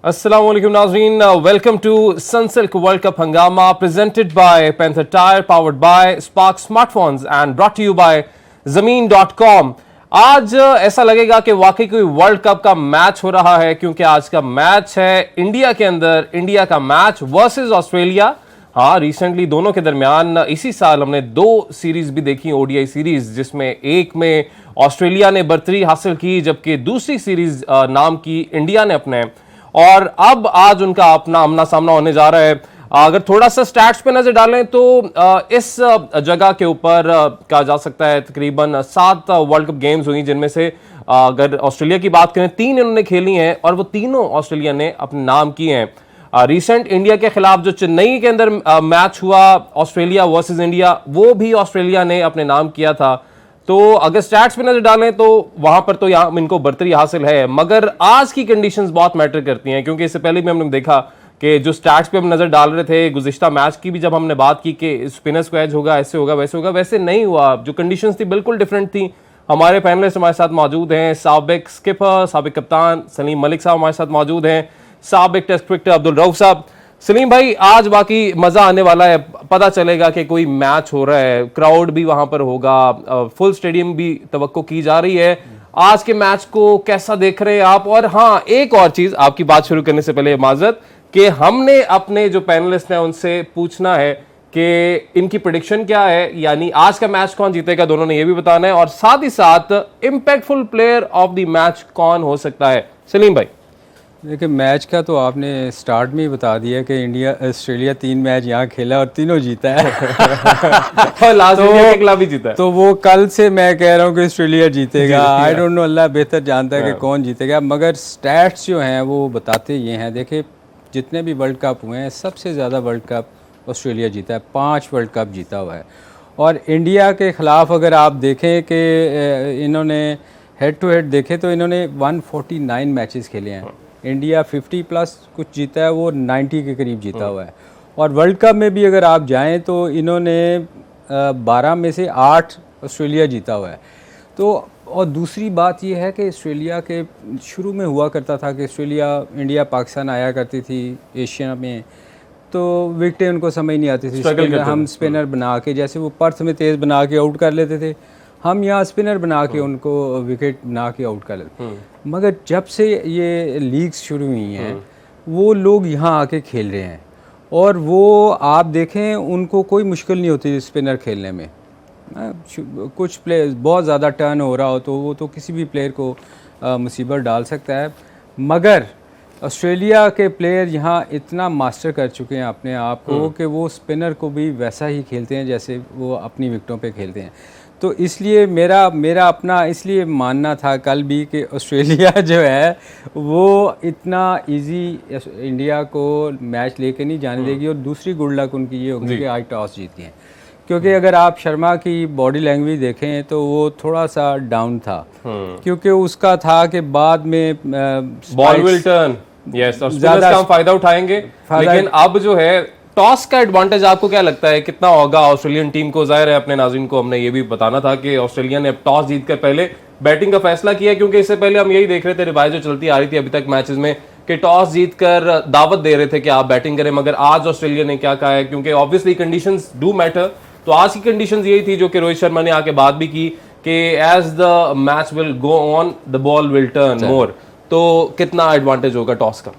अस्सलाम वालेकुम नाज़रीन, welcome to Sunsilk world cup Hungama presented by Panther tyre, powered by Spark smartphones and brought to you by ज़मीन.com। आज ऐसा लगेगा कि वाकई कोई वर्ल्ड कप का मैच हो रहा है, क्योंकि आज का मैच है इंडिया के अंदर, इंडिया का मैच वर्सेस ऑस्ट्रेलिया। हाँ, रिसेंटली दोनों के दरमियान इसी साल हमने दो सीरीज भी देखी, ओडीआई सीरीज, जिसमें एक में ऑस्ट्रेलिया ने बर्तरी हासिल की, जबकि दूसरी सीरीज नाम की इंडिया ने अपने। और अब आज उनका अपना आमना सामना होने जा रहा है। अगर थोड़ा सा स्टैट्स पे नजर डालें तो इस जगह के ऊपर कहा जा सकता है तकरीबन 7 वर्ल्ड कप गेम्स हुई, जिनमें से अगर ऑस्ट्रेलिया की बात करें 3 इन्होंने खेली हैं और वो तीनों ऑस्ट्रेलिया ने अपने नाम किए हैं। रिसेंट इंडिया के खिलाफ जो चेन्नई के अंदर मैच हुआ ऑस्ट्रेलिया वर्सेस इंडिया, वो भी ऑस्ट्रेलिया ने अपने नाम किया था। तो अगर स्टैट्स पे नजर डालें तो वहां पर तो यहाँ इनको बर्तरी हासिल है, मगर आज की कंडीशंस बहुत मैटर करती हैं, क्योंकि इससे पहले भी हमने देखा कि जो स्टैट्स पे हम नजर डाल रहे थे गुज़िश्ता मैच की भी, जब हमने बात की कि स्पिनर्स को एज होगा, ऐसे होगा वैसे होगा, वैसे नहीं हुआ। जो कंडीशंस थी बिल्कुल डिफरेंट थी। हमारे पैनलिस्ट हमारे साथ मौजूद हैं, साबिक स्किपर, साबिक कप्तान सलीम मलिक साहब हमारे साथ मौजूद हैं, साबिक टेस्ट क्रिकेटर अब्दुल रऊफ साहब। सलीम भाई, आज बाकी मजा आने वाला है, पता चलेगा कि कोई मैच हो रहा है, क्राउड भी वहां पर होगा, फुल स्टेडियम भी तवक्को की जा रही है। आज के मैच को कैसा देख रहे हैं आप? और हाँ, एक और चीज आपकी बात शुरू करने से पहले माजरत कि हमने अपने जो पैनलिस्ट हैं उनसे पूछना है कि इनकी प्रेडिक्शन क्या है, यानी आज का मैच कौन जीतेगा, दोनों ने यह भी बताना है, और साथ ही साथ impactful player of the match कौन हो सकता है। सलीम भाई, देखिए, मैच का तो आपने स्टार्ट में ही बता दिया कि इंडिया ऑस्ट्रेलिया 3 मैच यहाँ खेला और तीनों जीता है। और लास्ट इंडिया के खिलाफ भी जीता है। तो वो कल से मैं कह रहा हूँ कि ऑस्ट्रेलिया जीतेगा। आई डोंट नो, अल्लाह बेहतर जानता है कि कौन जीतेगा, मगर स्टैट्स जो हैं वो बताते ये हैं। देखिए, जितने भी वर्ल्ड कप हुए हैं सबसे ज़्यादा वर्ल्ड कप ऑस्ट्रेलिया जीता है, 5 वर्ल्ड कप जीता हुआ है। और इंडिया के ख़िलाफ़ अगर आप देखें कि इन्होंने हेड टू हेड देखे तो इन्होंने 149 मैचेस खेले हैं। इंडिया 50 प्लस कुछ जीता है, वो 90 के करीब जीता हुआ है। और वर्ल्ड कप में भी अगर आप जाएं तो इन्होंने 12 में से 8 ऑस्ट्रेलिया जीता हुआ है। तो और दूसरी बात यह है कि ऑस्ट्रेलिया के शुरू में हुआ करता था कि ऑस्ट्रेलिया इंडिया पाकिस्तान आया करती थी एशिया में, तो विकेटें उनको समझ नहीं आती थी। हम स्पिनर बना के, जैसे वो पर्थ में तेज़ बना के आउट कर लेते थे, हम यहाँ स्पिनर बना के उनको विकेट बना के आउट कर लेते। मगर जब से ये लीग्स शुरू हुई हैं वो लोग यहाँ आके खेल रहे हैं, और वो आप देखें उनको कोई मुश्किल नहीं होती स्पिनर खेलने में। कुछ प्लेयर बहुत ज़्यादा टर्न हो रहा हो तो वो तो किसी भी प्लेयर को मुसीबत डाल सकता है, मगर ऑस्ट्रेलिया के प्लेयर यहाँ इतना मास्टर कर चुके हैं अपने आप को कि वो स्पिनर को भी वैसा ही खेलते हैं जैसे वो अपनी विकेटों पे खेलते हैं। तो इसलिए मेरा अपना इसलिए मानना था कल भी कि ऑस्ट्रेलिया जो है वो इतना इजी इंडिया को मैच लेके नहीं जाने देगी। और दूसरी गुड लक उनकी ये होगी कि आज टॉस जीत गए, क्योंकि अगर आप शर्मा की बॉडी लैंग्वेज देखें तो वो थोड़ा सा डाउन था, क्योंकि उसका था कि बाद में बॉल विल टर्न, यस, और स्पिनर्स का फायदा उठाएंगे। लेकिन अब जो है टॉस का एडवांटेज आपको क्या लगता है कितना होगा ऑस्ट्रेलियन टीम को? जाहिर है अपने नाज़रीन को हमने ये भी बताना था कि ऑस्ट्रेलिया ने अब टॉस जीतकर पहले बैटिंग का फैसला किया, क्योंकि इससे पहले हम यही देख रहे थे, रिवायत जो चलती आ रही थी अभी तक मैचेस में, कि टॉस जीतकर दावत दे रहे थे कि आप बैटिंग करें। मगर आज ऑस्ट्रेलिया ने क्या कहा है, क्योंकि ऑब्वियसली कंडीशंस डू मैटर, तो आज की कंडीशंस यही थी जो कि रोहित शर्मा ने आके बात भी की कि as the match will go on the ball will turn more. तो कितना एडवांटेज होगा टॉस का?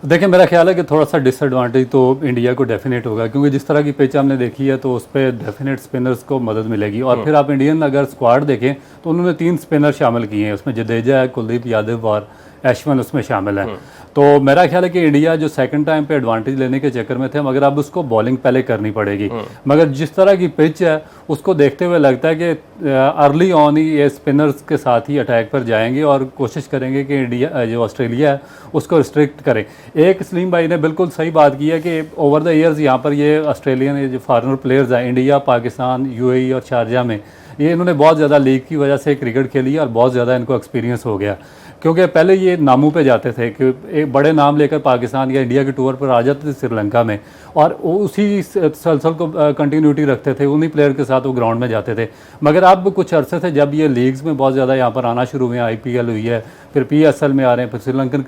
देखिए, मेरा ख्याल है कि थोड़ा सा डिसएडवांटेज तो इंडिया को डेफिनेट होगा, क्योंकि जिस तरह की पिच हमने देखी है तो उस पर डेफिनेट स्पिनर्स को मदद मिलेगी। और फिर आप इंडियन अगर स्क्वाड देखें तो उन्होंने 3 स्पिनर शामिल किए हैं, उसमें जडेजा है, कुलदीप यादव और अश्विन उसमें शामिल हैं। तो मेरा ख्याल है कि इंडिया जो सेकंड टाइम पे एडवांटेज लेने के चक्कर में थे, मगर अब उसको बॉलिंग पहले करनी पड़ेगी। मगर जिस तरह की पिच है उसको देखते हुए लगता है कि अर्ली ऑन ही ये स्पिनर्स के साथ ही अटैक पर जाएंगे और कोशिश करेंगे कि इंडिया जो ऑस्ट्रेलिया है उसको रिस्ट्रिक्ट करें। एक सलीम भाई ने बिल्कुल सही बात की है कि ओवर द ईयर्स यहाँ पर ये ऑस्ट्रेलियन जो फॉरेनर प्लेयर्स हैं, इंडिया, पाकिस्तान, यूएई और शारजा में, ये इन्होंने बहुत ज़्यादा लीग की वजह से क्रिकेट खेली है और बहुत ज़्यादा इनको एक्सपीरियंस हो गया। क्योंकि पहले ये नामों पे जाते थे कि एक बड़े नाम लेकर पाकिस्तान या इंडिया के टूर पर आ जाते थे श्रीलंका में, और उसी सलसल को कंटिन्यूटी रखते थे, उन्हीं प्लेयर के साथ वो ग्राउंड में जाते थे। मगर अब कुछ अरसे से जब ये लीग्स में बहुत ज़्यादा यहाँ पर आना शुरू हुए हैं, IPL हुई है, फिर PSL में आ रहे हैं, फिर श्रीलंकन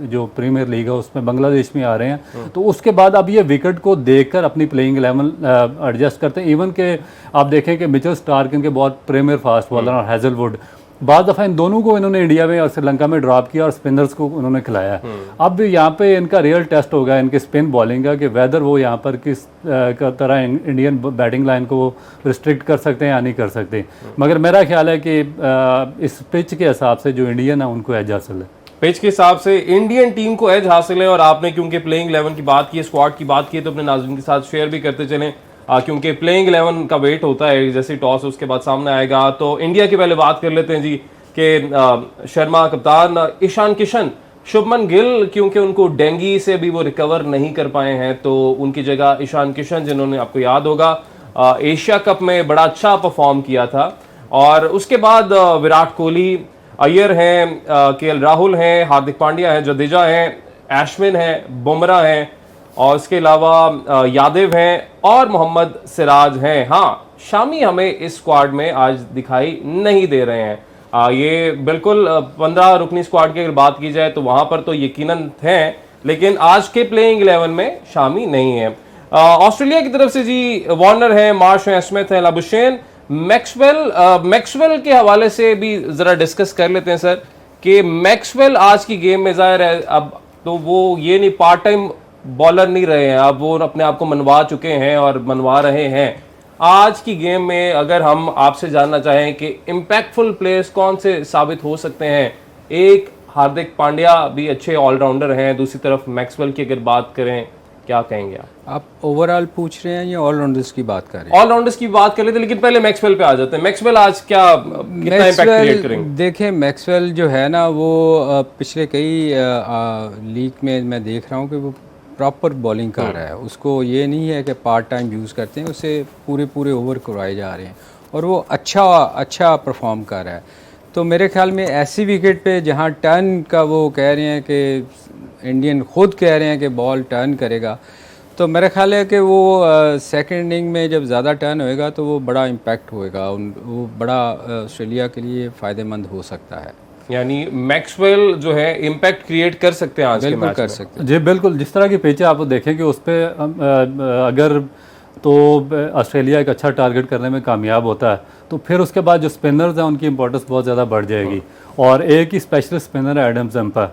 जो प्रीमियर लीग है उसमें बांग्लादेश में आ रहे हैं, तो उसके बाद अब ये विकेट को देखकर अपनी प्लेइंग 11 एडजस्ट करते हैं। इवन के आप देखें कि मिचेल स्टार्क इनके बहुत प्रीमियर फास्ट बॉलर और हैजलवुड, बाद दफ़ा इन दोनों को इन्होंने इंडिया में और श्रीलंका में ड्रॉप किया और स्पिनर्स को उन्होंने खिलाया है। अब यहाँ पे इनका रियल टेस्ट होगा इनके स्पिन बॉलिंग का कि वेदर वो यहाँ पर किस तरह इंडियन बैटिंग लाइन को रिस्ट्रिक्ट कर सकते हैं या नहीं कर सकते। मगर मेरा ख्याल है कि इस पिच के हिसाब से जो इंडियन है उनको एज हासिल है। पिच के हिसाब से इंडियन टीम को एज हासिल है। और आपने क्योंकि प्लेइंग 11 की बात की, स्क्वाड की बात की, तो अपने नाज़रीन के साथ शेयर भी करते चलें, क्योंकि प्लेइंग 11 का वेट होता है, जैसे टॉस उसके बाद सामने आएगा। तो इंडिया की पहले बात कर लेते हैं जी कि शर्मा कप्तान, ईशान किशन, शुभमन गिल, क्योंकि उनको डेंगी से भी वो रिकवर नहीं कर पाए हैं, तो उनकी जगह ईशान किशन, जिन्होंने आपको याद होगा एशिया कप में बड़ा अच्छा परफॉर्म किया था। और उसके बाद विराट कोहली, अय्यर हैं, KL राहुल हैं, हार्दिक पांड्या हैं, जडेजा हैं, अश्विन हैं, बुमराह हैं, और इसके अलावा यादव हैं और मोहम्मद सिराज हैं। हाँ, शामी हमें इस स्क्वाड में आज दिखाई नहीं दे रहे हैं। ये बिल्कुल 15 रुकनी स्क्वाड की अगर बात की जाए तो वहां पर तो यकीनन हैं, लेकिन आज के प्लेइंग 11 में शामी नहीं है। ऑस्ट्रेलिया की तरफ से जी वार्नर हैं, मार्श हैं, स्मिथ हैं, लाबुशेन, मैक्सवेल के हवाले से भी जरा डिस्कस कर लेते हैं सर कि मैक्सवेल आज की गेम में जाहिर है अब तो वो ये नहीं पार्ट टाइम बॉलर नहीं रहे हैं, अब वो अपने आप को मनवा चुके हैं और मनवा रहे हैं। आज की गेम में अगर हम आपसे जानना चाहें कि इम्पैक्टफुल प्लेयर्स कौन से साबित हो सकते हैं, एक हार्दिक पांड्या भी अच्छे ऑलराउंडर हैं, दूसरी तरफ मैक्सवेल की अगर बात करें, क्या कहेंगे आप ओवरऑल पूछ रहे हैं या ऑलराउंडर्स की बात कर रहे हैं? ऑलराउंडर्स की बात कर लेते, लेकिन पहले मैक्सवेल पे आ जाते हैं। मैक्सवेल आज कितना इम्पैक्ट क्रिएट करेंगे? देखें, मैक्सवेल जो है ना वो पिछले कई लीग में मैं देख रहा हूँ कि वो प्रॉपर बॉलिंग कर रहा है। उसको ये नहीं है कि पार्ट टाइम यूज़ करते हैं, उसे पूरे ओवर करवाए जा रहे हैं और वो अच्छा परफॉर्म कर रहा है। तो मेरे ख्याल में ऐसी विकेट पे जहाँ टर्न का वो कह रहे हैं कि इंडियन खुद कह रहे हैं कि बॉल टर्न करेगा, तो मेरा ख्याल है कि वो सेकंड इनिंग में जब ज़्यादा टर्न होएगा तो वो बड़ा इम्पैक्ट होएगा, वो बड़ा ऑस्ट्रेलिया के लिए फ़ायदेमंद हो सकता है। यानी मैक्सवेल जो है इम्पैक्ट क्रिएट कर सकते हैं आज के मैच कर में। सकते हैं जी बिल्कुल, जिस तरह की पिच है आप देखें कि उस पर अगर तो ऑस्ट्रेलिया एक अच्छा टारगेट करने में कामयाब होता है तो फिर उसके बाद जो स्पिनर्स हैं उनकी इंपॉर्टेंस बहुत ज़्यादा बढ़ जाएगी। और एक ही स्पेशल स्पिनर है एडम जम्पा,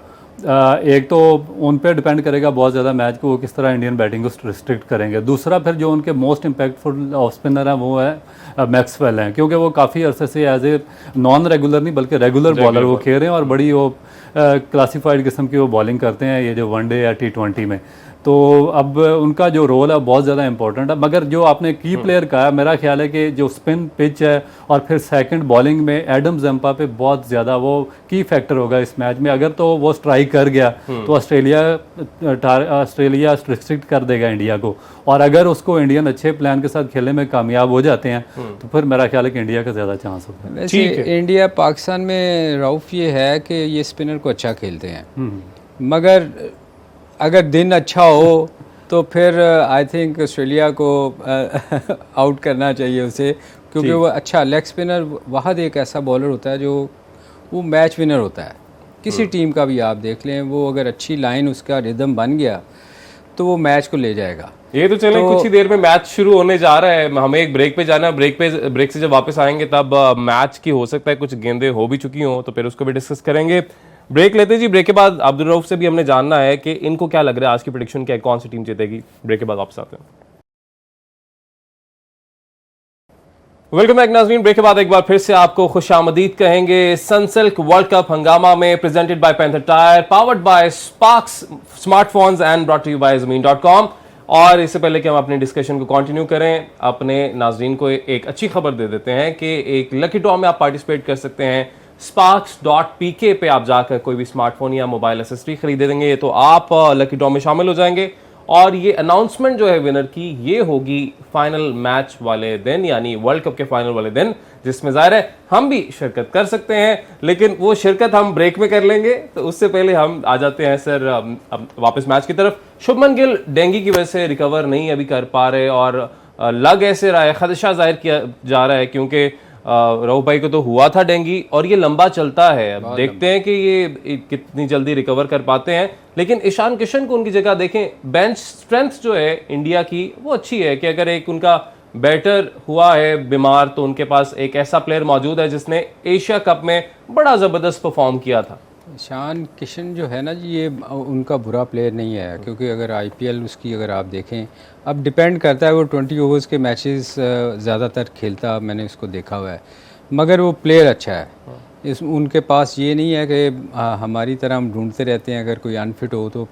एक तो उन पे डिपेंड करेगा बहुत ज़्यादा मैच को वो किस तरह इंडियन बैटिंग को रिस्ट्रिक्ट करेंगे। दूसरा फिर जो उनके मोस्ट इम्पैक्टफुल ऑफ स्पिनर हैं वो है मैक्सवेल हैं, क्योंकि वो काफ़ी अरसे से एज ए नॉन रेगुलर नहीं बल्कि रेगुलर बॉलर वो खेल रहे हैं और बड़ी वो क्लासीफाइड किस्म की वो बॉलिंग करते हैं ये जो वनडे या T20 में। तो अब उनका जो रोल है बहुत ज़्यादा इंपॉर्टेंट है। मगर जो आपने की प्लेयर कहा, मेरा ख्याल है कि जो स्पिन पिच है और फिर सेकंड बॉलिंग में एडम जम्पा पे बहुत ज़्यादा वो की फैक्टर होगा इस मैच में। अगर तो वो स्ट्राइक कर गया तो ऑस्ट्रेलिया रिस्ट्रिक्ट कर देगा इंडिया को, और अगर उसको इंडियन अच्छे प्लान के साथ खेलने में कामयाब हो जाते हैं तो फिर मेरा ख्याल है कि इंडिया का ज़्यादा चांस होगा। वैसे इंडिया पाकिस्तान में रऊफ ये है कि ये स्पिनर को अच्छा खेलते हैं, मगर अगर दिन अच्छा हो तो फिर आई थिंक ऑस्ट्रेलिया को आउट करना चाहिए उसे, क्योंकि वो अच्छा लेग स्पिनर वाहद एक ऐसा बॉलर होता है जो वो मैच विनर होता है। किसी टीम का भी आप देख लें, वो अगर अच्छी लाइन उसका रिदम बन गया तो वो मैच को ले जाएगा। ये तो चलें, कुछ ही देर में मैच शुरू होने जा रहा है, हमें एक ब्रेक पे जाना है। ब्रेक से जब वापस आएंगे तब मैच की हो सकता है कुछ गेंदें हो भी चुकी हों, तो फिर उसको भी डिस्कस करेंगे। ब्रेक लेते जी। ब्रेक के बाद अब्दुल रऊफ से भी हमने जानना है कि इनको क्या लग रहा है आज की प्रेडिक्शन क्या है, कौन सी टीम जीतेगी। ब्रेक के बाद वापस आते हैं। वेलकम बैक नाज़रीन। ब्रेक के बाद एक बार फिर से आपको खुशामदीद कहेंगे सनसिल्क वर्ल्ड कप हंगामा में, presented by Panther tyre, powered by Sparks smartphones and brought to you by ज़मीन.com। और इससे पहले कि हम अपनी डिस्कशन को कंटिन्यू करें, अपने नाज़रीन को एक अच्छी खबर दे देते हैं कि एक लकी ड्रॉ में आप पार्टिसिपेट कर सकते हैं। sparks.pk पे आप जाकर कोई भी स्मार्टफोन या मोबाइल एसेसरी खरीदेंगे तो आप लकी ड्रॉ में शामिल हो जाएंगे और ये अनाउंसमेंट जो है विनर की ये होगी फाइनल मैच वाले दिन, यानी वर्ल्ड कप के फाइनल वाले दिन, जिसमें जाहिर है हम भी शिरकत कर सकते हैं, लेकिन वो शिरकत हम ब्रेक में कर लेंगे। तो उससे पहले हम आ जाते हैं सर अब वापस मैच की तरफ। शुभमन गिल डेंगू की वजह से रिकवर नहीं अभी कर पा रहे और लग ऐसे रहा है, खदशा जाहिर किया जा रहा है क्योंकि रऊफ भाई को तो हुआ था डेंगू और ये लंबा चलता है। अब देखते हैं कि ये कितनी जल्दी रिकवर कर पाते हैं। लेकिन ईशान किशन को उनकी जगह देखें, बेंच स्ट्रेंथ जो है इंडिया की वो अच्छी है कि अगर एक उनका बैटर हुआ है बीमार तो उनके पास एक ऐसा प्लेयर मौजूद है जिसने एशिया कप में बड़ा ज़बरदस्त परफॉर्म किया था। ईशान किशन जो है ना जी, ये उनका बुरा प्लेयर नहीं है, क्योंकि अगर आईपीएल उसकी अगर आप देखें, अब डिपेंड करता है, वो 20 ओवर्स के मैचेस ज़्यादातर खेलता, मैंने उसको देखा हुआ है, मगर वो प्लेयर अच्छा है। इस उनके पास ये नहीं है कि हमारी तरह हम ढूंढते रहते हैं, अगर कोई अनफिट हो तो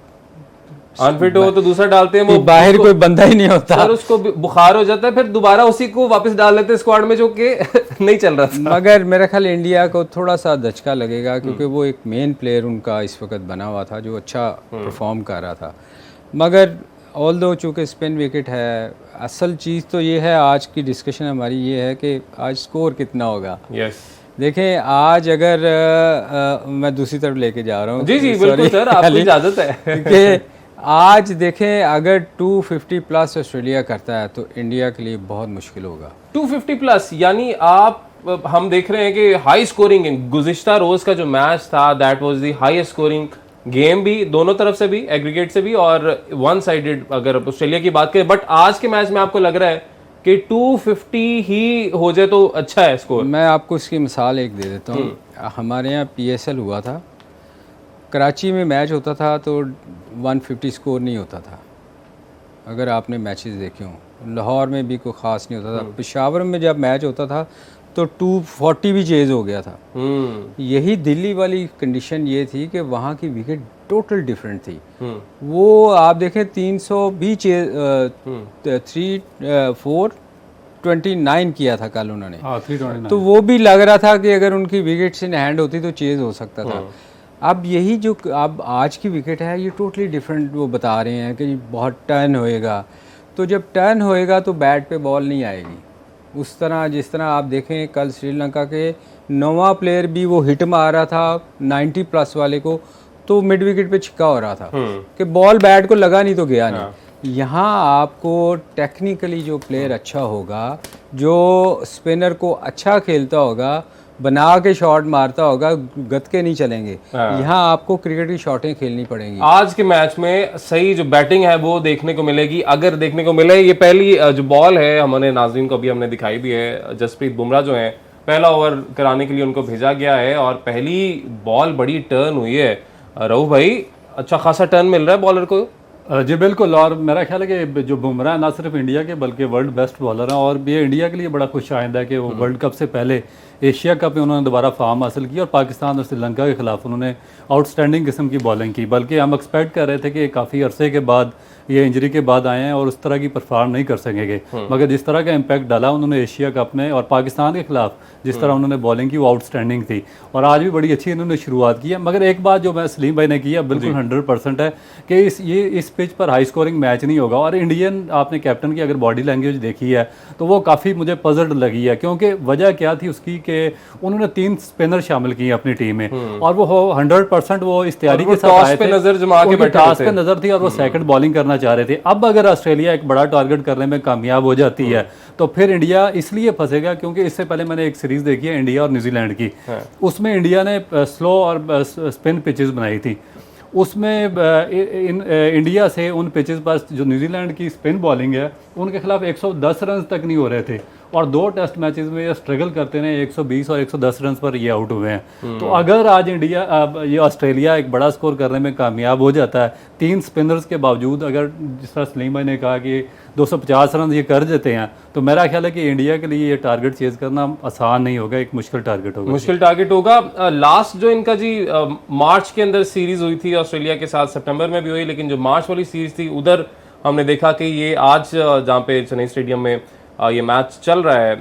दूसरा डालते हैं, वो बाहर कोई बंदा ही नहीं होता सर, उसको बुखार हो जाता है, फिर दोबारा उसी को वापस डाल लेते हैं स्क्वाड में जो कि नहीं चल रहा था। मगर मेरा ख्याल इंडिया को थोड़ा सा धचका लगेगा, क्योंकि वो एक मेन प्लेयर उनका इस वक्त बना हुआ था जो अच्छा परफॉर्म कर रहा था। मगर ऑल दो चूँकि स्पिन विकेट है, असल चीज़ तो ये है, आज की डिस्कशन हमारी ये है कि आज स्कोर कितना होगा। देखें आज अगर मैं दूसरी तरफ लेके जा रहा हूँ, जी बिल्कुल सर, आपको इजाजत है कि आज देखें अगर 250 प्लस ऑस्ट्रेलिया करता है तो इंडिया के लिए बहुत मुश्किल होगा। 250 प्लस यानी हम देख रहे हैं कि हाई स्कोरिंग, गुज़िश्ता रोज का जो मैच था that was the highest scoring game भी, दोनों तरफ से भी, एग्रीगेट से भी और वन साइडेड अगर ऑस्ट्रेलिया की बात करें। बट आज के मैच में आपको लग रहा है कि 250 ही हो जाए तो अच्छा है स्कोर? मैं आपको इसकी मिसाल एक दे देता हूँ। हमारे यहाँ PSL हुआ था, कराची में मैच होता था तो 150 स्कोर नहीं होता था, अगर आपने मैचेस देखे हों। लाहौर में भी कोई ख़ास नहीं होता था। पेशावर में जब मैच होता था तो 240 भी चेज़ हो गया था। यही दिल्ली वाली कंडीशन ये थी कि वहाँ की विकेट टोटल डिफरेंट थी। वो आप देखें 300 भी 429 किया था कल उन्होंने, 329। तो वो भी लग रहा था कि अगर उनकी विकेट्स इन हैंड होती तो चेज़ हो सकता था। अब यही जो अब आज की विकेट है ये टोटली डिफरेंट वो बता रहे हैं कि बहुत टर्न होएगा, तो जब टर्न होएगा तो बैट पे बॉल नहीं आएगी उस तरह। जिस तरह आप देखें कल श्रीलंका के नौवा प्लेयर भी वो हिट मार रहा था 90 प्लस वाले को, तो मिड विकेट पे छिक्का हो रहा था कि बॉल बैट को लगा नहीं तो गया नहीं। यहाँ आपको टेक्निकली जो प्लेयर अच्छा होगा, जो स्पिनर को अच्छा खेलता होगा, बना के शॉट मारता होगा, गतके नहीं चलेंगे। यहाँ आपको क्रिकेट की शॉटें खेलनी पड़ेंगी। आज के मैच में सही जो बैटिंग है वो देखने को मिलेगी, अगर देखने को मिले। ये पहली जो बॉल है हमारे नाज़रीन को अभी हमने दिखाई भी है, जसप्रीत बुमराह जो है पहला ओवर कराने के लिए उनको भेजा गया है और पहली बॉल बड़ी टर्न हुई है। रऊफ भाई, अच्छा खासा टर्न मिल रहा है बॉलर को। जी बिल्कुल, और मेरा ख्याल है कि जो बुमराह ना सिर्फ इंडिया के बल्कि वर्ल्ड बेस्ट बॉलर हैं, और ये इंडिया के लिए बड़ा खुश आइंदा है कि वो वर्ल्ड कप से पहले एशिया कप में उन्होंने दोबारा फार्म हासिल की और पाकिस्तान और श्रीलंका के खिलाफ उन्होंने आउटस्टैंडिंग किस्म की बॉलिंग की। बल्कि हम एक्सपेक्ट कर रहे थे कि काफ़ी अरसे के बाद ये इंजरी के बाद आए हैं और उस तरह की परफॉर्म नहीं कर सकेंगे, मगर जिस तरह का इम्पैक्ट डाला उन्होंने एशिया कप में और पाकिस्तान के खिलाफ जिस तरह उन्होंने बॉलिंग की वो आउटस्टैंडिंग थी, और आज भी बड़ी अच्छी इन्होंने शुरुआत की है। मगर एक बात जो मैं सलीम भाई ने की है बिल्कुल 100% है कि इस पिच पर हाई स्कोरिंग मैच नहीं होगा। और इंडियन आपने कैप्टन की अगर बॉडी लैंग्वेज देखी है तो वो काफ़ी मुझे पजल्ड लगी है, क्योंकि वजह क्या थी उसकी कि उन्होंने 3 स्पिनर शामिल किए अपनी टीम में और वो 100% वो इस तैयारी के साथ आए थे, नजर जमा के टॉस पे नजर थी और वो सेकंड बॉलिंग करना चाह रहे थे। अब अगर ऑस्ट्रेलिया एक बड़ा टारगेट करने में कामयाब हो जाती है तो फिर इंडिया इसलिए फंसेगा क्योंकि इससे पहले मैंने एक सीरीज देखी है इंडिया और न्यूजीलैंड की, उसमें इंडिया ने स्लो और स्पिन पिचेस बनाई थी। उसमें इंडिया से उन पिचेस पर जो न्यूजीलैंड की स्पिन बॉलिंग है उनके खिलाफ 110 रन तक नहीं हो रहे थे, और 2 टेस्ट मैचेस में ये स्ट्रगल करते रहे, 120 और 110 रन पर ये आउट हुए हैं। तो अगर आज ये ऑस्ट्रेलिया एक बड़ा स्कोर करने में कामयाब हो जाता है 3 स्पिनर्स के बावजूद, अगर जिस तरह सलीम भाई ने कहा कि 250 रन ये कर देते हैं, तो मेरा ख्याल है कि इंडिया के लिए ये टारगेट चेज करना आसान नहीं होगा, एक मुश्किल टारगेट होगा। लास्ट जो इनका जी मार्च के अंदर सीरीज हुई थी ऑस्ट्रेलिया के साथ, सितंबर में भी हुई, लेकिन जो मार्च वाली सीरीज थी उधर हमने देखा कि ये आज जहाँ पे चेन्नई स्टेडियम में ये मैच चल रहा है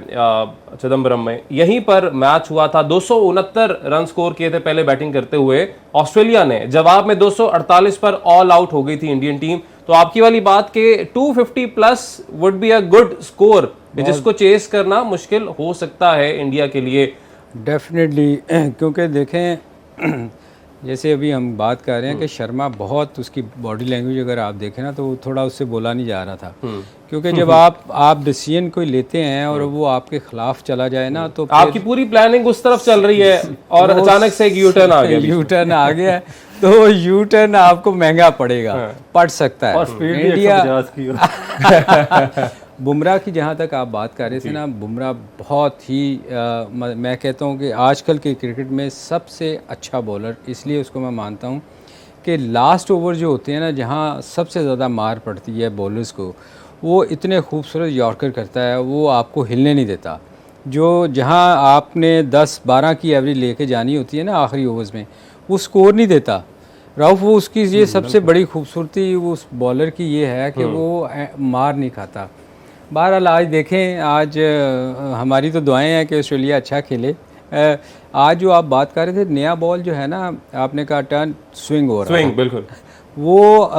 चिदम्बरम में, यहीं पर मैच हुआ था। 269 रन स्कोर किए थे पहले बैटिंग करते हुए ऑस्ट्रेलिया ने, जवाब में 248 पर ऑल आउट हो गई थी इंडियन टीम। तो आपकी वाली बात के 250 plus would be a good score, जिसको चेस करना मुश्किल हो सकता है इंडिया के लिए। डेफिनेटली क्योंकि देखें जैसे अभी हम बात कर रहे हैं कि शर्मा बहुत उसकी बॉडी लैंग्वेज अगर आप देखें ना तो थोड़ा उससे बोला नहीं जा रहा था, क्योंकि जब आप डिसीजन कोई लेते हैं और वो आपके खिलाफ चला जाए ना तो आपकी पूरी प्लानिंग उस तरफ चल रही है और अचानक से एक यू टर्न आ गया, यू टर्न आ गया तो यू टर्न आपको महंगा पड़ेगा, पड़ सकता है। और स्पीड भी 150 की हो। बुमराह की जहाँ तक आप बात कर रहे थे ना, बुमराह बहुत ही मैं कहता हूँ कि आजकल के क्रिकेट में सबसे अच्छा बॉलर इसलिए उसको मैं मानता हूँ कि लास्ट ओवर जो होते हैं ना, जहाँ सबसे ज़्यादा मार पड़ती है बॉलर्स को, वो इतने खूबसूरत यॉर्कर करता है, वो आपको हिलने नहीं देता। जो जहाँ आपने 10-12 की एवरेज लेके जानी होती है ना आखिरी ओवर्स में, वो स्कोर नहीं देता। राउफ वो उसकी ये सबसे बड़ी खूबसूरती उस बॉलर की ये है कि वो मार नहीं खाता। बहरहाल आज देखें, आज हमारी तो दुआएं हैं कि ऑस्ट्रेलिया अच्छा खेले। आज जो आप बात कर रहे थे, नया बॉल जो है ना, आपने कहा टर्न स्विंग हो रहा है, स्विंग बिल्कुल वो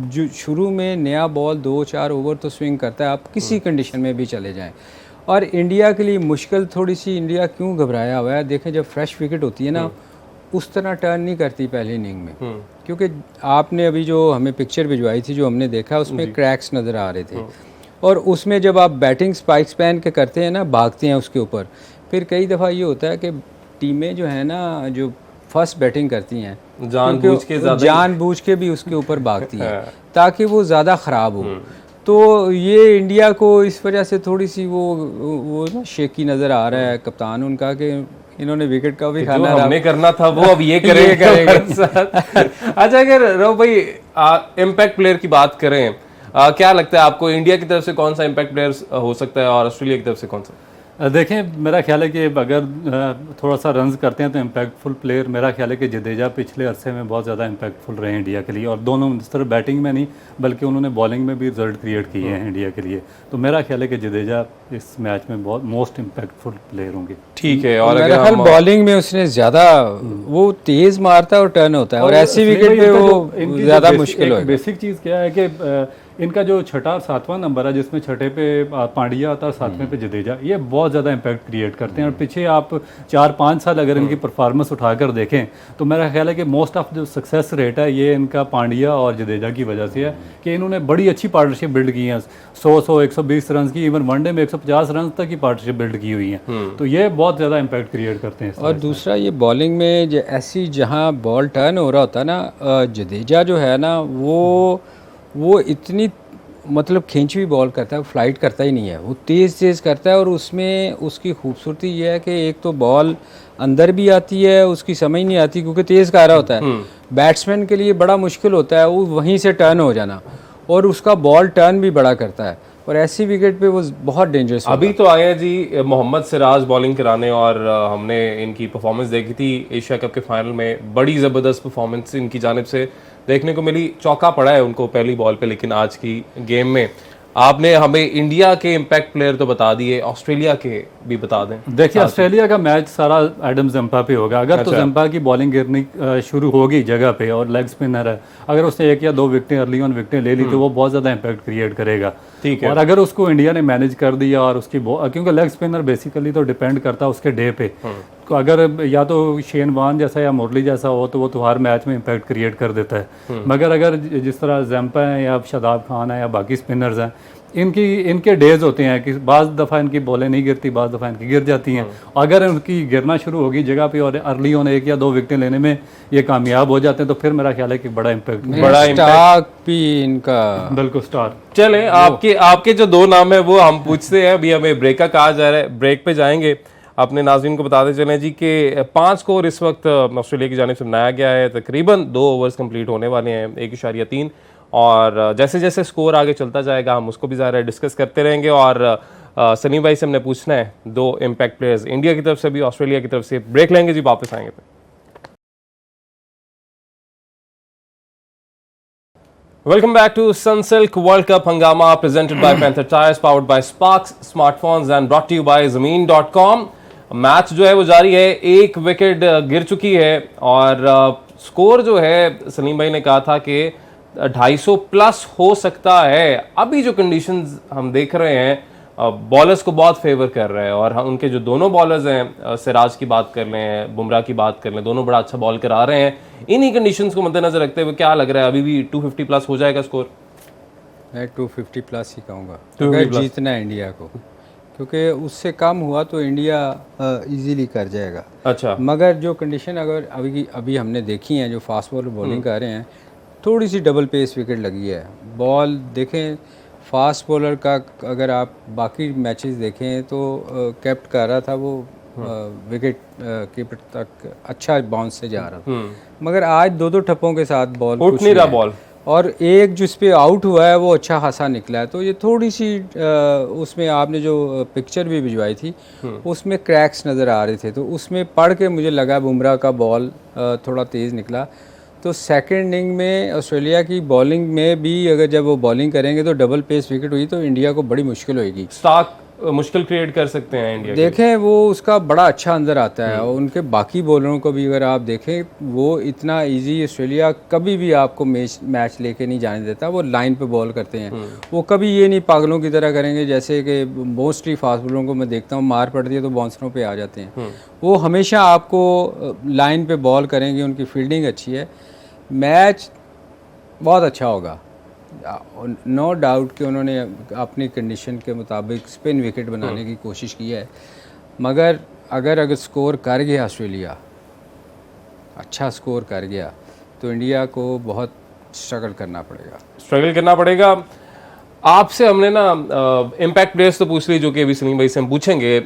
जो शुरू में नया बॉल 2-4 ओवर तो स्विंग करता है, आप किसी कंडीशन में भी चले जाएं। और इंडिया के लिए मुश्किल थोड़ी सी, इंडिया क्यों घबराया हुआ है, देखें जब फ्रेश विकेट होती है ना उस तरह टर्न नहीं करती पहली इनिंग में, क्योंकि आपने अभी जो हमें पिक्चर भिजवाई थी जो हमने देखा उसमें क्रैक्स नज़र आ रहे थे, और उसमें जब आप बैटिंग स्पाइक्स पहन के करते हैं ना, भागते हैं उसके ऊपर, फिर कई दफ़ा ये होता है कि टीमें जो है ना जो फर्स्ट बैटिंग करती हैं जानबूझ के भी उसके ऊपर भागती हैं ताकि वो ज़्यादा ख़राब हो। तो ये इंडिया को इस वजह से थोड़ी सी वो ना शेकी नज़र आ रहा है कप्तान उनका कि इन्होंने विकेट का भी खाना हमने करना था वो अब ये करेंगे। अच्छा, अगर रो भाई इम्पैक्ट प्लेयर की बात करें, क्या लगता है आपको इंडिया की तरफ से कौन सा इम्पैक्ट प्लेयर हो सकता है और ऑस्ट्रेलिया की तरफ से कौन सा? देखें, मेरा ख्याल है कि अगर थोड़ा सा रन्स करते हैं तो इम्पैक्टफुल प्लेयर मेरा ख्याल है कि जडेजा पिछले अरसे में बहुत ज़्यादा इम्पैक्टफुल रहे इंडिया के लिए, और दोनों सिर्फ बैटिंग में नहीं बल्कि उन्होंने बॉलिंग में भी रिजल्ट क्रिएट किए हैं इंडिया के लिए। तो मेरा ख्याल है कि जडेजा इस मैच में बहुत मोस्ट इम्पैक्टफुल प्लेयर होंगे। ठीक है, और मेरा ख्याल बॉलिंग में उसने ज़्यादा वो तेज़ मारता है और टर्न होता है, और ऐसी विकेट पे वो ज़्यादा मुश्किल है। बेसिक चीज़ क्या है कि इनका जो छठा और सातवां नंबर है, जिसमें छठे पे पांड्या आता है, सातवें पे जडेजा, ये बहुत ज़्यादा इम्पैक्ट क्रिएट करते हैं। और पीछे आप 4-5 साल अगर इनकी परफॉर्मेंस उठाकर देखें तो मेरा ख्याल है कि मोस्ट ऑफ जो सक्सेस रेट है ये इनका पांड्या और जडेजा की वजह से है कि इन्होंने बड़ी अच्छी पार्टनरशिप बिल्ड की है। 100-120 रन की, इवन वनडे में 150 रन तक की पार्टनरशिप बिल्ड की हुई है, तो ये बहुत ज़्यादा इम्पैक्ट क्रिएट करते हैं। और दूसरा ये बॉलिंग में ऐसी जहाँ बॉल टर्न हो रहा होता है ना, जडेजा जो है ना वो इतनी मतलब खींची हुई बॉल करता है, फ्लाइट करता ही नहीं है, वो तेज़ करता है। और उसमें उसकी खूबसूरती ये है कि एक तो बॉल अंदर भी आती है, उसकी समझ नहीं आती क्योंकि तेज़ कर रहा होता है। बैट्समैन के लिए बड़ा मुश्किल होता है वो वहीं से टर्न हो जाना, और उसका बॉल टर्न भी बड़ा करता है, और ऐसी विकेट पे वो बहुत डेंजरस। अभी तो आए जी मोहम्मद सिराज बॉलिंग कराने, और हमने इनकी परफॉर्मेंस देखी थी एशिया कप के फाइनल में, बड़ी ज़बरदस्त परफॉर्मेंस इनकी जानिब से देखने को मिली। चौका पड़ा है उनको पहली बॉल पे, लेकिन आज की गेम में आपने हमें इंडिया के इम्पैक्ट प्लेयर तो बता दिए, ऑस्ट्रेलिया के भी बता दें। देखिए, ऑस्ट्रेलिया का मैच सारा एडम जंपा पे होगा। अगर तो जंपा की बॉलिंग गिरनी शुरू होगी जगह पे, और लेग स्पिनर है, अगर उसने 1 या 2 विकेटें अर्ली ऑन विकेटें ले ली तो वो बहुत ज़्यादा इम्पैक्ट क्रिएट करेगा। ठीक है, और अगर उसको इंडिया ने मैनेज कर दिया और उसकी क्योंकि लेग स्पिनर बेसिकली तो डिपेंड करता है उसके डे पे, तो अगर या तो शेन वॉर्न जैसा या मुरली जैसा हो तो वो तो हर मैच में इम्पैक्ट क्रिएट कर देता है। मगर अगर जिस तरह जंपा है या शादाब खान है या बाकी स्पिनर्स हैं, इनके डेज होते हैं कि बाज़ दफ़ा इनकी बॉलें नहीं गिरती, बाज़ दफ़ा इनकी गिर जाती हैं। अगर उनकी गिरना शुरू होगी जगह पे और अर्ली ऑन 1 या 2 विकेटें लेने में ये कामयाब हो जाते हैं तो फिर मेरा ख्याल है कि बड़ा इम्पैक्ट भी इनका बिल्कुल स्टार। चले आपके जो 2 नाम है वो हम पूछते हैं। अभी हमें ब्रेक का कहा जा रहा है, ब्रेक पे जाएंगे। अपने नाज़रीन को बताते चलें जी कि 5 स्कोर इस वक्त ऑस्ट्रेलिया की जानिब से बनाया गया है। तकरीबन 2 ओवर्स कंप्लीट होने वाले हैं, 1.3, और जैसे जैसे स्कोर आगे चलता जाएगा हम उसको भी ज़रा डिस्कस करते रहेंगे। और सनी भाई से हमने पूछना है 2 इम्पैक्ट प्लेयर्स इंडिया की तरफ से भी ऑस्ट्रेलिया की तरफ से। ब्रेक लेंगे जी, वापस आएंगे। Welcome back to Sunsilk World Cup Hangama presented by Panther Tires, powered by Sparks Smartphones and brought to you by Zameen.com। Match जो है वो जारी है, 1 विकेट गिर चुकी है, और स्कोर जो है सलीम भाई ने कहा था कि 250 प्लस हो सकता है। अभी जो कंडीशंस हम देख रहे हैं बॉलर्स को बहुत फेवर कर रहे हैं, और उनके जो दोनों बॉलर्स हैं, सिराज की बात कर लें, बुमराह की बात कर लें, दोनों बड़ा अच्छा बॉल करा रहे हैं। इन्हीं कंडीशंस को मद्देनजर रखते हुए क्या लग रहा है, अभी भी 250 प्लस हो जाएगा स्कोर? मैं 250 प्लस ही कहूँगा, अगर जीतना है इंडिया को, क्योंकि उससे कम हुआ तो इंडिया इजीली कर जाएगा। अच्छा, मगर जो कंडीशन अगर अभी हमने देखी हैं, जो फास्ट बॉलर बॉलिंग कर रहे हैं, थोड़ी सी डबल पेस विकेट लगी है। बॉल देखें, फास्ट बॉलर का अगर आप बाकी मैचेस देखें तो कैप्ट कर रहा था वो विकेट कीपर तक अच्छा बाउंस से जा रहा था, मगर आज दो दो ठप्पों के साथ बॉल उठ नहीं रहा बॉल, और एक जिस पे आउट हुआ है वो अच्छा खासा निकला है। तो ये थोड़ी सी उसमें आपने जो पिक्चर भी भिजवाई थी उसमें क्रैक्स नज़र आ रहे थे, तो उसमें पढ़ के मुझे लगा बुमराह का बॉल थोड़ा तेज़ निकला। तो सेकंड इनिंग में ऑस्ट्रेलिया की बॉलिंग में भी अगर जब वो बॉलिंग करेंगे तो डबल पेस विकेट हुई तो इंडिया को बड़ी मुश्किल होगी। स्टार्क मुश्किल क्रिएट कर सकते हैं इंडिया के देखें वो उसका बड़ा अच्छा अंदर आता है, और उनके बाकी बॉलरों को भी अगर आप देखें, वो इतना इजी ऑस्ट्रेलिया कभी भी आपको मैच लेके नहीं जाने देता। वो लाइन पे बॉल करते हैं, वो कभी ये नहीं पागलों की तरह करेंगे जैसे कि मोस्टली फास्ट बॉलरों को मैं देखता हूँ मार पड़ती है तो बाउंसरों पे आ जाते हैं। वो हमेशा आपको लाइन पे बॉल करेंगे, उनकी फील्डिंग अच्छी है, मैच बहुत अच्छा होगा। नो डाउट कि उन्होंने अपनी कंडीशन के मुताबिक स्पिन विकेट बनाने की कोशिश की है, मगर अगर स्कोर कर गया ऑस्ट्रेलिया, अच्छा स्कोर कर गया, तो इंडिया को बहुत स्ट्रगल करना पड़ेगा। आपसे हमने ना इम्पैक्ट प्लेयर्स तो पूछ ली, जो कि अभी सलीम भाई से हम पूछेंगे।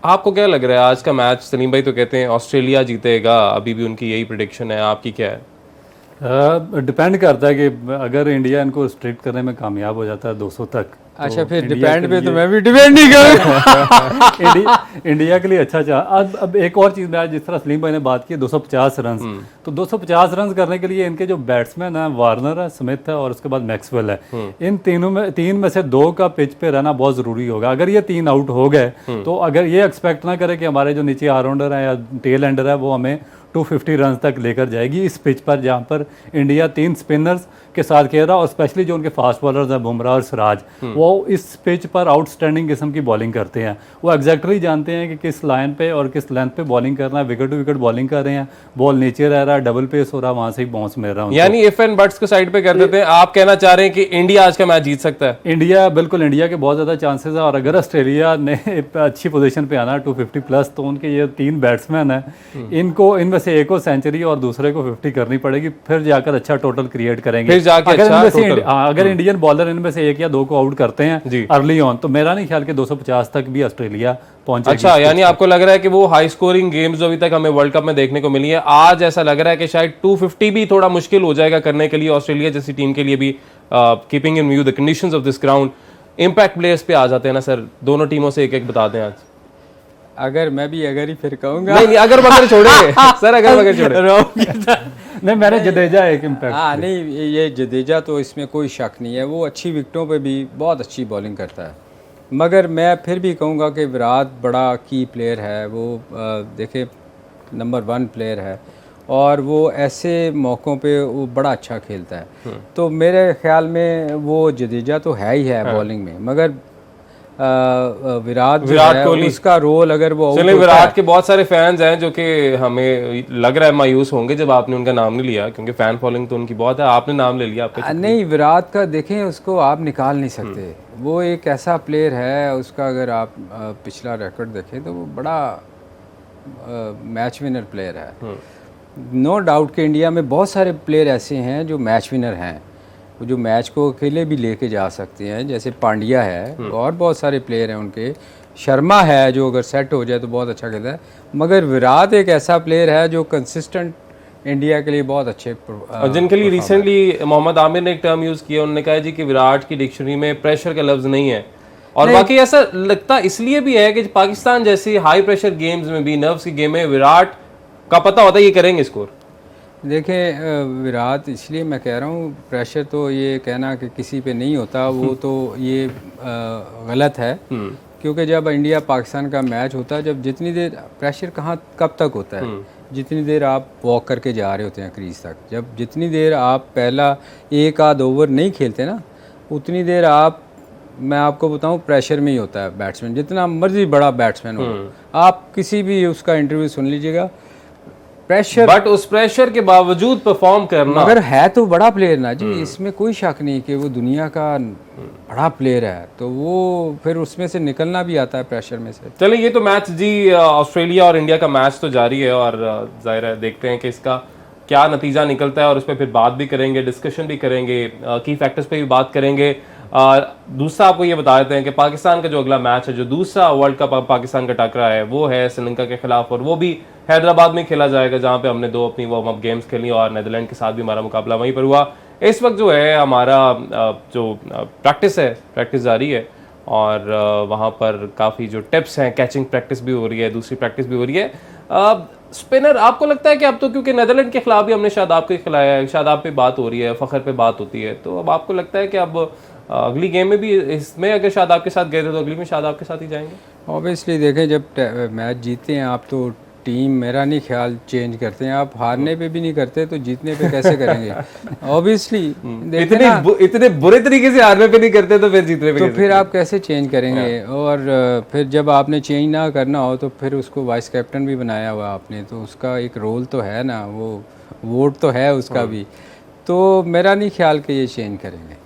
आपको क्या लग रहा है आज का मैच? सलीम भाई तो कहते हैं ऑस्ट्रेलिया जीतेगा, अभी भी उनकी यही प्रेडिक्शन है, आपकी क्या है? डिपेंड करता है कि अगर इंडिया इनको स्ट्रिक्ट करने में कामयाब हो जाता है 200 तक। अच्छा, तो फिर डिपेंड पे तो मैं भी डिपेंड नहीं करूँगा। इंडिया के लिए अच्छा। अब एक और चीज़ में, जिस तरह सलीम भाई ने बात की 250 रन, तो 250 रन करने के लिए इनके जो बैट्समैन हैं, वार्नर है, स्मिथ है और उसके बाद मैक्सवेल है, इन तीन में से दो का पिच पे रहना बहुत ज़रूरी होगा। अगर ये तीन आउट हो गए तो अगर ये एक्सपेक्ट ना करे कि हमारे जो नीचे ऑलराउंडर है या टेल एंडर है वो हमें 250 रन तक लेकर जाएगी इस पिच पर, जहाँ पर इंडिया 3 स्पिनर्स के साथ खेल रहा है, और स्पेशली जो उनके फास्ट बॉलर्स हैं बुमराह और सिराज, वो इस पिच पर आउटस्टैंडिंग किस्म की बॉलिंग करते हैं। वो एग्जैक्टली जानते हैं कि किस लाइन पे और किस लेंथ पे बॉलिंग करना है। विकेट टू विकेट बॉलिंग कर रहे हैं, बॉल नीचे रह रहा है, डबल पेस हो रहा है, वहाँ से ही बाउंस मिल रहा है। यानी इफ एंड बट्स को साइड पे कर देते हैं, आप कहना चाह रहे हैं कि इंडिया आज का मैच जीत सकता है? इंडिया के बहुत ज़्यादा चांसेस है, और अगर ऑस्ट्रेलिया ने अच्छी पोजीशन पे आना 250 प्लस, तो उनके ये 3 बैट्समैन हैं, इनको इनमें से एक को सेंचुरी और दूसरे को 50 करनी पड़ेगी, फिर जाकर अच्छा टोटल क्रिएट करेंगे। फिर जाके अगर इंडियन बॉलर इनमें से एक या दो को आउट करते हैं अर्ली ऑन, तो मेरा नहीं ख्याल कि 250 तक भी ऑस्ट्रेलिया पहुंचेगी। अच्छा, यानी आपको लग रहा है कि वो हाई स्कोरिंग गेम्स जो अभी तक हमें वर्ल्ड कप में देखने को मिली है, आज ऐसा लग रहा है कि शायद 250 भी थोड़ा मुश्किल हो जाएगा करने के लिए ऑस्ट्रेलिया जैसी टीम के लिए भी, keeping in view the conditions of this ground. Impact players पे आ जाते हैं ना सर, दोनों टीमों से एक एक बता दें आज। अगर मैं भी अगर ही फिर कहूँगा, नहीं अगर बगैर छोड़ेंगे सर, अगर बगैर छोड़े नहीं, मैंने जडेजा एक इम्पैक्ट। हाँ नहीं, ये जडेजा तो इसमें कोई शक नहीं है, वो अच्छी विकेटों पे भी बहुत अच्छी बॉलिंग करता है, मगर मैं फिर भी कहूँगा कि विराट बड़ा की प्लेयर है। वो देखे नंबर 1 प्लेयर है, और वो ऐसे मौक़ों पे वो बड़ा अच्छा खेलता है। तो मेरे ख्याल में वो जडेजा तो है ही है बॉलिंग में, मगर विराट कोहली उसका रोल, अगर वो चलिए, विराट के बहुत सारे फैंस हैं जो कि हमें लग रहा है मायूस होंगे जब आपने उनका नाम नहीं लिया, क्योंकि फैन फॉलोइंग तो उनकी बहुत है, आपने नाम ले लिया आपका। नहीं, विराट का देखें, उसको आप निकाल नहीं सकते। वो एक ऐसा प्लेयर है, उसका अगर आप पिछला रिकॉर्ड देखें तो वो बड़ा मैच विनर प्लेयर है। नो डाउट कि इंडिया में बहुत सारे प्लेयर ऐसे हैं जो मैच विनर हैं, वो जो मैच को अकेले भी लेके जा सकते हैं, जैसे पांड्या है, और बहुत सारे प्लेयर हैं उनके, शर्मा है जो अगर सेट हो जाए तो बहुत अच्छा खेलता है, मगर विराट एक ऐसा प्लेयर है जो कंसिस्टेंट इंडिया के लिए बहुत अच्छे, और जिनके लिए रिसेंटली मोहम्मद आमिर ने एक टर्म यूज़ किया, उन्होंने कहा जी कि विराट की डिक्शनरी में प्रेशर का लफ्ज़ नहीं है, और बाकी ऐसा लगता इसलिए भी है कि पाकिस्तान जैसी हाई प्रेशर गेम्स में भी, नर्व्स की गेम में, विराट का पता होता है ये करेंगे स्कोर। देखें, विराट इसलिए मैं कह रहा हूँ, प्रेशर तो ये कहना कि किसी पे नहीं होता, वो तो ये गलत है, क्योंकि जब इंडिया पाकिस्तान का मैच होता है, जब जितनी देर प्रेशर कब तक होता है, जितनी देर आप वॉक करके जा रहे होते हैं क्रीज तक, जब जितनी देर आप पहला एक आध ओवर नहीं खेलते ना, उतनी देर आप, मैं आपको बताऊं, प्रेशर में ही होता है बैट्समैन, जितना मर्जी बड़ा बैट्समैन हो। आप किसी भी उसका इंटरव्यू सुन लीजिएगा, प्रेशर, बट उस प्रेशर के बावजूद परफॉर्म करना, मगर है तो बड़ा प्लेयर ना जी, इसमें कोई शक नहीं कि वो दुनिया का बड़ा प्लेयर है, तो वो फिर उसमें से निकलना भी आता है प्रेशर में से। चलिए ये तो मैच जी ऑस्ट्रेलिया और इंडिया का मैच तो जारी है, और जाहिर है देखते हैं कि इसका क्या नतीजा निकलता है, और उस पर फिर बात भी करेंगे, डिस्कशन भी करेंगे, की फैक्टर्स पे भी बात करेंगे। दूसरा आपको ये बता देते हैं कि पाकिस्तान का जो अगला मैच है, जो दूसरा वर्ल्ड कप पाकिस्तान का टकरा है, वो है श्रीलंका के खिलाफ, और वो भी हैदराबाद में खेला जाएगा, जहां पे हमने 2 अपनी वार्म अप गेम्स खेली और नीदरलैंड के साथ भी हमारा मुकाबला वहीं पर हुआ। इस वक्त जो है हमारा जो प्रैक्टिस जारी है, और वहाँ पर काफ़ी जो टिप्स हैं, कैचिंग प्रैक्टिस भी हो रही है, दूसरी प्रैक्टिस भी हो रही है। स्पिनर, आपको लगता है कि अब तो, क्योंकि नीदरलैंड के खिलाफ भी हमने शादाब के खिलाया है, शादाब पे बात हो रही है, फ़खर पे बात होती है, तो अब आपको लगता है कि अब अगली गेम में भी, इसमें अगर शादाब के साथ गए थे तो अगली में शादाब के साथ ही जाएंगे? ऑब्वियसली देखें, जब मैच जीतते हैं आप तो टीम, मेरा नहीं ख्याल, चेंज करते हैं। आप हारने पे भी नहीं करते तो जीतने पे कैसे करेंगे? ऑब्वियसली इतने बुरे तरीके से हारने पे नहीं करते तो फिर जीतने पे तो फिर आप कैसे चेंज करेंगे? और फिर जब आपने चेंज ना करना हो तो फिर उसको वाइस कैप्टन भी बनाया हुआ आपने, तो उसका एक रोल तो है ना, वो वोट तो है उसका भी। तो मेरा नहीं ख्याल कि ये चेंज करेंगे।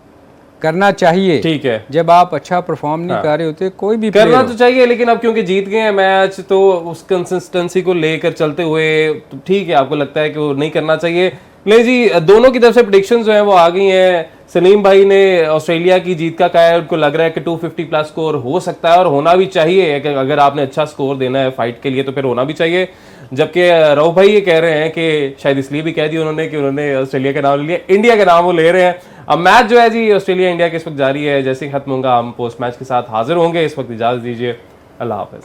करना चाहिए, ठीक है, जब आप अच्छा परफॉर्म नहीं कर रहे होते, कोई भी करना तो चाहिए, लेकिन अब क्योंकि जीत गए हैं मैच, तो उस कंसिस्टेंसी को लेकर चलते हुए तो ठीक है, आपको लगता है कि वो नहीं करना चाहिए। ले जी, दोनों की तरफ से प्रेडिक्शंस जो हैं वो आ गई हैं। सलीम भाई ने ऑस्ट्रेलिया की जीत का कहा है, उनको लग रहा है कि 250 प्लस स्कोर हो सकता है, और होना भी चाहिए। अगर आपने अच्छा स्कोर देना है फाइट के लिए तो फिर होना भी चाहिए। जबकि रऊफ भाई ये कह रहे हैं कि शायद इसलिए भी कह दिया उन्होंने कि उन्होंने ऑस्ट्रेलिया का नाम लिया, इंडिया का नाम वो ले रहे हैं। अब मैच जो है जी ऑस्ट्रेलिया इंडिया के इस वक्त जारी है, जैसे ही खत्म होगा हम पोस्ट मैच के साथ हाजिर होंगे। इस वक्त इजाजत दीजिए, अल्लाह हाफिज।